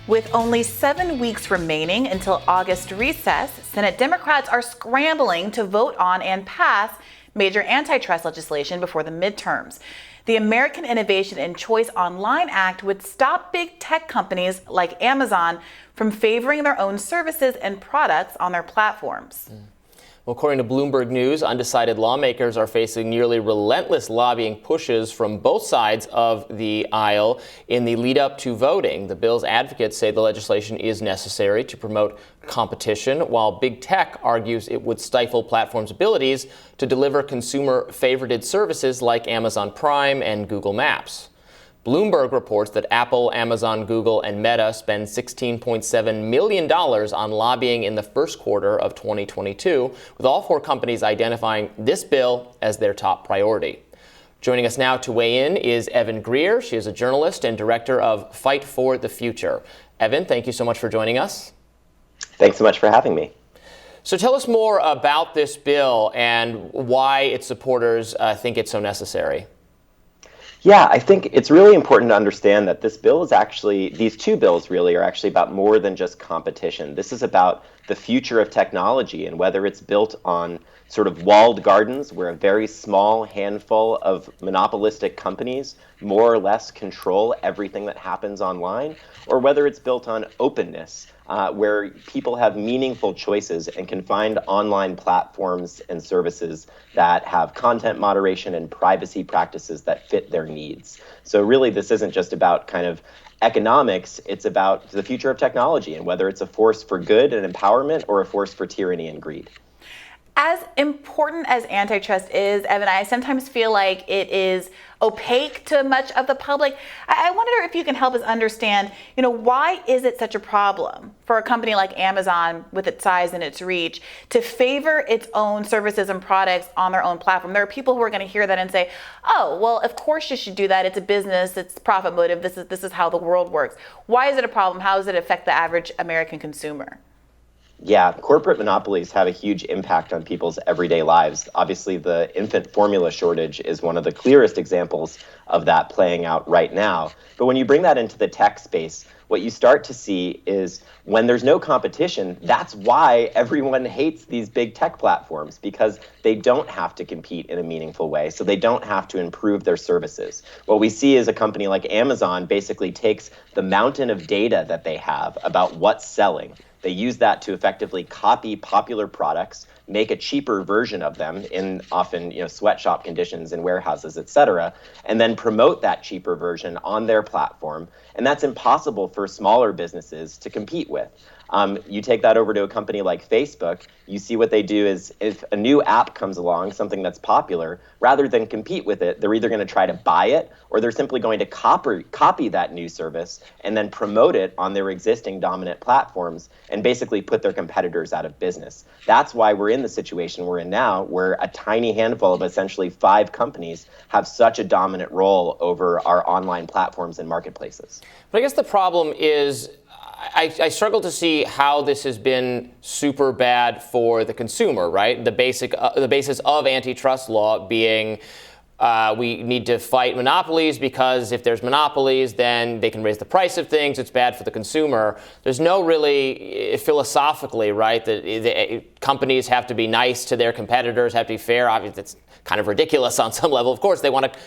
With only 7 weeks remaining until August recess, Senate Democrats are scrambling to vote on and pass major antitrust legislation before the midterms. The American Innovation and Choice Online Act would stop big tech companies like Amazon from favoring their own services and products on their platforms. Well, according to Bloomberg News, undecided lawmakers are facing nearly relentless lobbying pushes from both sides of the aisle in the lead up to voting. The bill's advocates say the legislation is necessary to promote competition, while big tech argues it would stifle platforms' abilities to deliver consumer-favorited services like Amazon Prime and Google Maps. Bloomberg reports that Apple, Amazon, Google, and Meta spend $16.7 million on lobbying in the first quarter of 2022, with all four companies identifying this bill as their top priority. Joining us now to weigh in is Evan Greer. She is a journalist and director of Fight for the Future. Evan, thank you so much for joining us. Thanks so much for having me. So tell us more about this bill and why its supporters think it's so necessary. Yeah, I think it's really important to understand that this bill is actually, these two bills really are actually about more than just competition. This is about the future of technology and whether it's built on sort of walled gardens where a very small handful of monopolistic companies more or less control everything that happens online, or whether it's built on openness, where people have meaningful choices and can find online platforms and services that have content moderation and privacy practices that fit their needs. So really, this isn't just about kind of economics, it's about the future of technology and whether it's a force for good and empowerment or a force for tyranny and greed. As important as antitrust is, Evan, I sometimes feel like it is opaque to much of the public. I wonder if you can help us understand, why is it such a problem for a company like Amazon with its size and its reach to favor its own services and products on their own platform? There are people who are going to hear that and say, oh, well, of course you should do that. It's a business. It's profit motive. This is how the world works. Why is it a problem? How does it affect the average American consumer? Yeah, corporate monopolies have a huge impact on people's everyday lives. Obviously, the infant formula shortage is one of the clearest examples of that playing out right now. But when you bring that into the tech space, what you start to see is when there's no competition, that's why everyone hates these big tech platforms, because they don't have to compete in a meaningful way, so they don't have to improve their services. What we see is a company like Amazon basically takes the mountain of data that they have about what's selling. They use that to effectively copy popular products, make a cheaper version of them in often sweatshop conditions in warehouses, et cetera, and then promote that cheaper version on their platform. And that's impossible for smaller businesses to compete with. You take that over to a company like Facebook, you see what they do is if a new app comes along, something that's popular, rather than compete with it, they're either going to try to buy it or they're simply going to copy that new service and then promote it on their existing dominant platforms and basically put their competitors out of business. That's why we're in the situation we're in now, where a tiny handful of essentially 5 companies have such a dominant role over our online platforms and marketplaces. But I guess the problem is I struggle to see how this has been super bad for the consumer, right? The basis of antitrust law being we need to fight monopolies because if there's monopolies, then they can raise the price of things. It's bad for the consumer. There's no really philosophically, right, that the companies have to be nice to their competitors, have to be fair. Obviously, it's kind of ridiculous on some level. Of course, they want to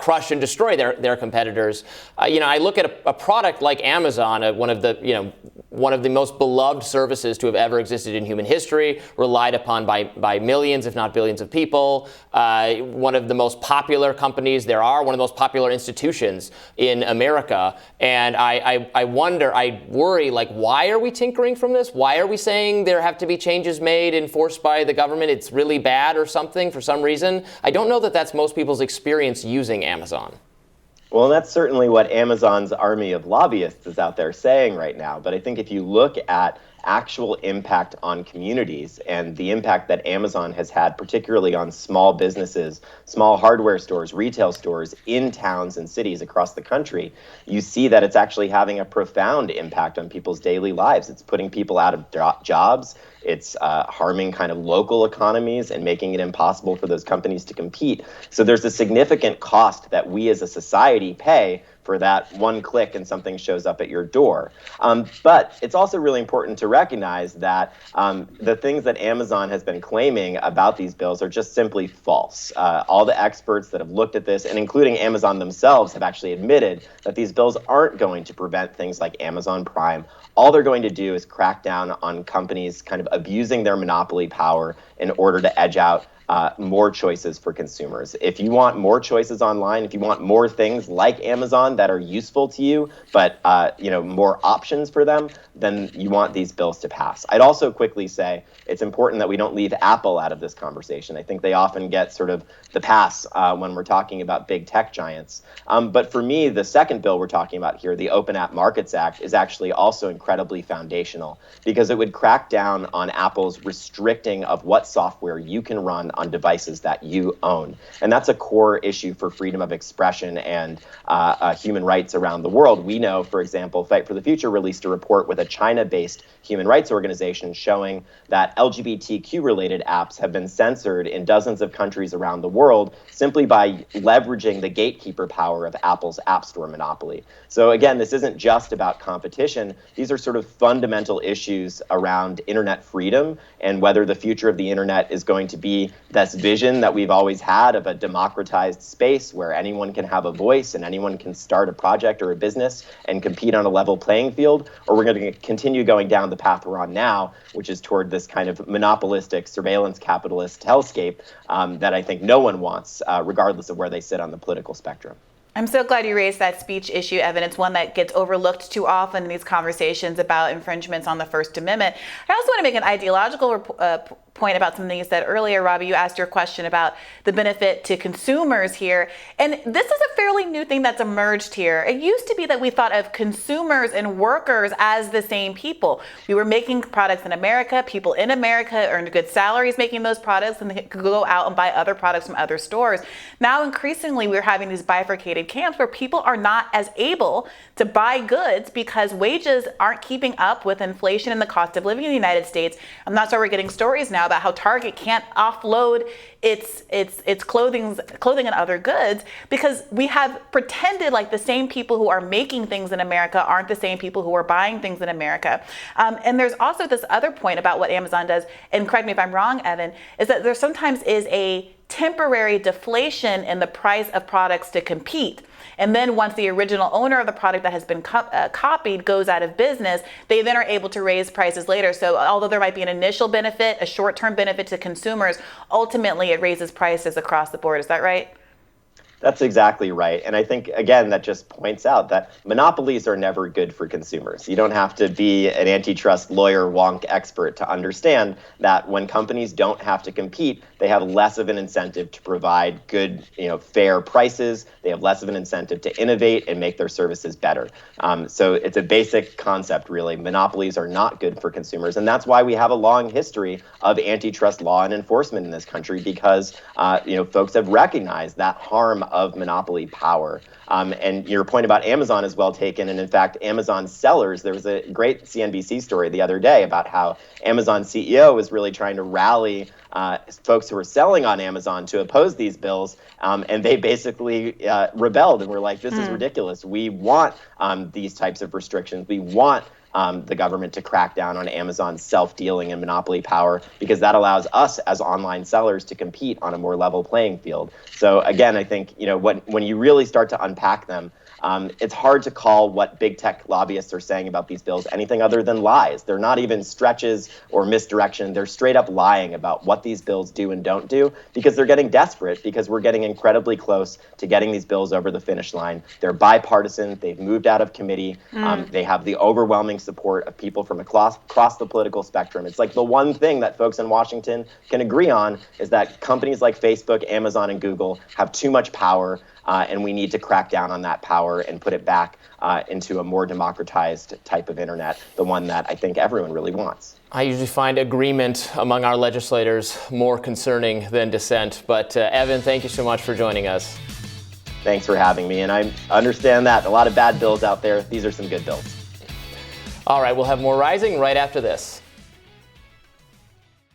crush and destroy their competitors. I look at a product like Amazon, one of the most beloved services to have ever existed in human history, relied upon by millions, if not billions of people. One of the most popular companies there are, one of the most popular institutions in America. And I worry, why are we tinkering from this? Why are we saying there have to be changes made, enforced by the government? It's really bad or something for some reason. I don't know that that's most people's experience using Amazon. Well, that's certainly what Amazon's army of lobbyists is out there saying right now. But I think if you look at actual impact on communities and the impact that Amazon has had, particularly on small businesses, small hardware stores, retail stores in towns and cities across the country, you see that it's actually having a profound impact on people's daily lives. It's putting people out of jobs. It's harming kind of local economies and making it impossible for those companies to compete. So there's a significant cost that we as a society pay for that one click and something shows up at your door. But it's also really important to recognize that the things that Amazon has been claiming about these bills are just simply false. All the experts that have looked at this, and including Amazon themselves, have actually admitted that these bills aren't going to prevent things like Amazon Prime. All they're going to do is crack down on companies kind of abusing their monopoly power in order to edge out more choices for consumers. If you want more choices online, if you want more things like Amazon that are useful to you, but more options for them, then you want these bills to pass. I'd also quickly say it's important that we don't leave Apple out of this conversation. I think they often get sort of the pass when we're talking about big tech giants. But for me, the second bill we're talking about here, the Open App Markets Act, is actually also incredibly foundational because it would crack down on Apple's restricting of what software you can run on devices that you own. And that's a core issue for freedom of expression and human rights around the world. We know, for example, Fight for the Future released a report with a China-based human rights organization showing that LGBTQ-related apps have been censored in dozens of countries around the world simply by leveraging the gatekeeper power of Apple's App Store monopoly. So again, this isn't just about competition. These are sort of fundamental issues around internet freedom and whether the future of the internet is going to be this vision that we've always had of a democratized space where anyone can have a voice and anyone can start a project or a business and compete on a level playing field, or we're going to continue going down the path we're on now, which is toward this kind of monopolistic surveillance capitalist hellscape that I think no one wants, regardless of where they sit on the political spectrum. I'm so glad you raised that speech issue, Evan. It's one that gets overlooked too often in these conversations about infringements on the First Amendment. I also want to make an ideological point about something you said earlier, Robbie. You asked your question about the benefit to consumers here. And this is a fairly new thing that's emerged here. It used to be that we thought of consumers and workers as the same people. We were making products in America. People in America earned good salaries making those products, and they could go out and buy other products from other stores. Now, increasingly, we're having these bifurcated camps where people are not as able to buy goods because wages aren't keeping up with inflation and the cost of living in the United States. And that's why we're getting stories now about how Target can't offload its clothing and other goods because we have pretended like the same people who are making things in America aren't the same people who are buying things in America. And there's also this other point about what Amazon does, and correct me if I'm wrong, Evan, is that there sometimes is a temporary deflation in the price of products to compete. And then once the original owner of the product that has been copied goes out of business, they then are able to raise prices later. So although there might be an initial benefit, a short-term benefit to consumers, ultimately it raises prices across the board. Is that right? That's exactly right. And I think, again, that just points out that monopolies are never good for consumers. You don't have to be an antitrust lawyer wonk expert to understand that when companies don't have to compete, they have less of an incentive to provide good, fair prices. They have less of an incentive to innovate and make their services better. So it's a basic concept, really. Monopolies are not good for consumers. And that's why we have a long history of antitrust law and enforcement in this country because, folks have recognized that harm of monopoly power. And your point about Amazon is well taken. And in fact, Amazon sellers, there was a great CNBC story the other day about how Amazon CEO was really trying to rally folks who were selling on Amazon to oppose these bills. And they basically rebelled and were like, this is ridiculous. We want these types of restrictions. We want the government to crack down on Amazon's self-dealing and monopoly power because that allows us as online sellers to compete on a more level playing field. So again, I think when you really start to unpack them, it's hard to call what big tech lobbyists are saying about these bills anything other than lies. They're not even stretches or misdirection. They're straight up lying about what these bills do and don't do because they're getting desperate because we're getting incredibly close to getting these bills over the finish line. They're bipartisan. They've moved out of committee. They have the overwhelming support of people from across the political spectrum. It's like the one thing that folks in Washington can agree on is that companies like Facebook, Amazon, and Google have too much power. And we need to crack down on that power and put it back into a more democratized type of internet, the one that I think everyone really wants. I usually find agreement among our legislators more concerning than dissent. But Evan, thank you so much for joining us. Thanks for having me. And I understand that. A lot of bad bills out there. These are some good bills. All right, we'll have more Rising right after this.